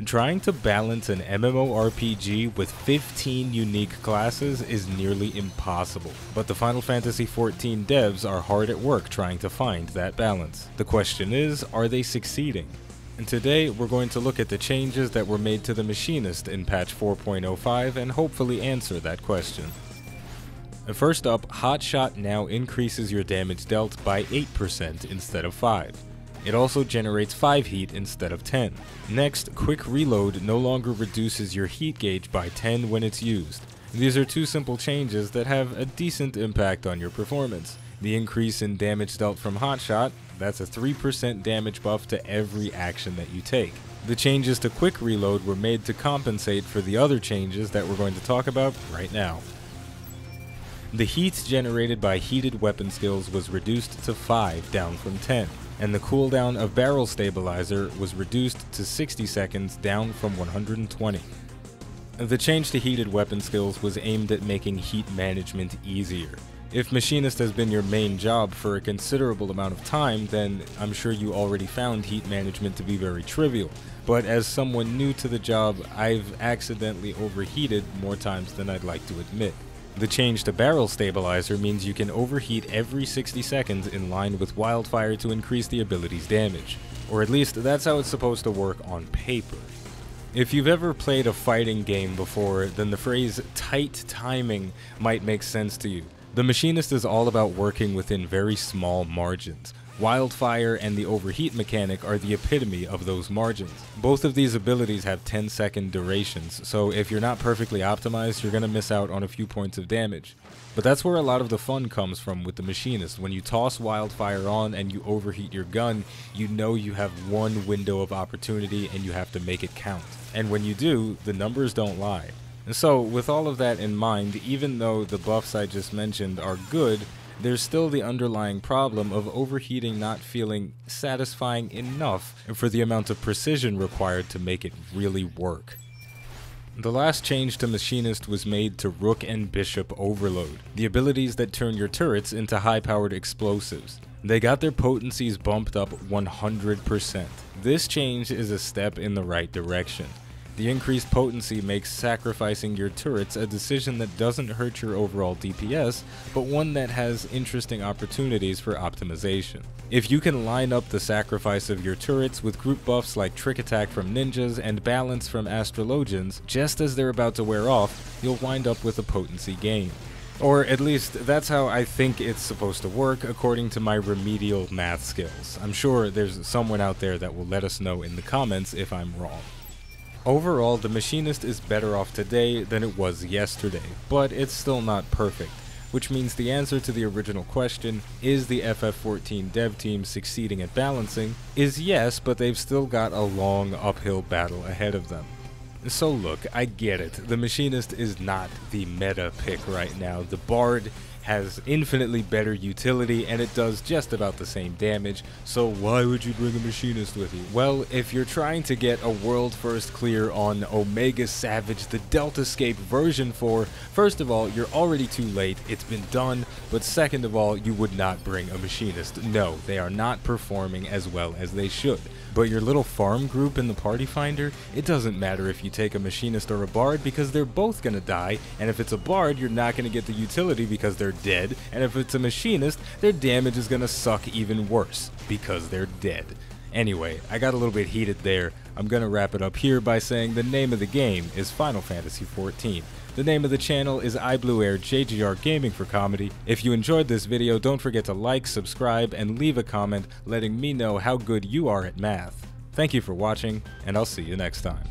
Trying to balance an MMORPG with 15 unique classes is nearly impossible, but the Final Fantasy XIV devs are hard at work trying to find that balance. The question is, are they succeeding? And today, we're going to look at the changes that were made to the Machinist in patch 4.05 and hopefully answer that question. First up, Hotshot now increases your damage dealt by 8% instead of 5. It also generates 5 heat instead of 10. Next, Quick Reload no longer reduces your heat gauge by 10 when it's used. These are two simple changes that have a decent impact on your performance. The increase in damage dealt from Hotshot, that's a 3% damage buff to every action that you take. The changes to Quick Reload were made to compensate for the other changes that we're going to talk about right now. The heat generated by heated weapon skills was reduced to 5, down from 10, and the cooldown of Barrel Stabilizer was reduced to 60 seconds, down from 120. The change to heated weapon skills was aimed at making heat management easier. If Machinist has been your main job for a considerable amount of time, then I'm sure you already found heat management to be very trivial. But as someone new to the job, I've accidentally overheated more times than I'd like to admit. The change to Barrel Stabilizer means you can overheat every 60 seconds in line with Wildfire to increase the ability's damage. Or at least that's how it's supposed to work on paper. If you've ever played a fighting game before, then the phrase tight timing might make sense to you. The Machinist is all about working within very small margins. Wildfire and the overheat mechanic are the epitome of those margins. Both of these abilities have 10-second durations, so if you're not perfectly optimized, you're going to miss out on a few points of damage. But that's where a lot of the fun comes from with the Machinist. When you toss Wildfire on and you overheat your gun, you know you have one window of opportunity and you have to make it count. And when you do, the numbers don't lie. And so, with all of that in mind, even though the buffs I just mentioned are good, there's still the underlying problem of overheating not feeling satisfying enough for the amount of precision required to make it really work. The last change to Machinist was made to Rook and Bishop Overload, the abilities that turn your turrets into high-powered explosives. They got their potencies bumped up 100%. This change is a step in the right direction. The increased potency makes sacrificing your turrets a decision that doesn't hurt your overall DPS, but one that has interesting opportunities for optimization. If you can line up the sacrifice of your turrets with group buffs like Trick Attack from Ninjas and Balance from Astrologians, just as they're about to wear off, you'll wind up with a potency gain. Or at least, that's how I think it's supposed to work according to my remedial math skills. I'm sure there's someone out there that will let us know in the comments if I'm wrong. Overall, the Machinist is better off today than it was yesterday, but it's still not perfect, which means the answer to the original question, is the FF14 dev team succeeding at balancing, is yes, but they've still got a long uphill battle ahead of them. So look, I get it, the Machinist is not the meta pick right now. The Bard has infinitely better utility and it does just about the same damage, so why would you bring a Machinist with you? Well, if you're trying to get a world first clear on Omega Savage the Deltascape version 4, first of all, you're already too late, it's been done, but second of all, you would not bring a Machinist. No, they are not performing as well as they should. But your little farm group in the Party Finder, it doesn't matter if you take a Machinist or a Bard because they're both gonna die, and if it's a Bard, you're not gonna get the utility because they're dead, and if it's a Machinist, their damage is gonna suck even worse because they're dead. Anyway, I got a little bit heated there. I'm gonna wrap it up here by saying the name of the game is Final Fantasy XIV. The name of the channel is iBluairJgR Gaming for Comedy. If you enjoyed this video, don't forget to like, subscribe, and leave a comment letting me know how good you are at math. Thank you for watching, and I'll see you next time.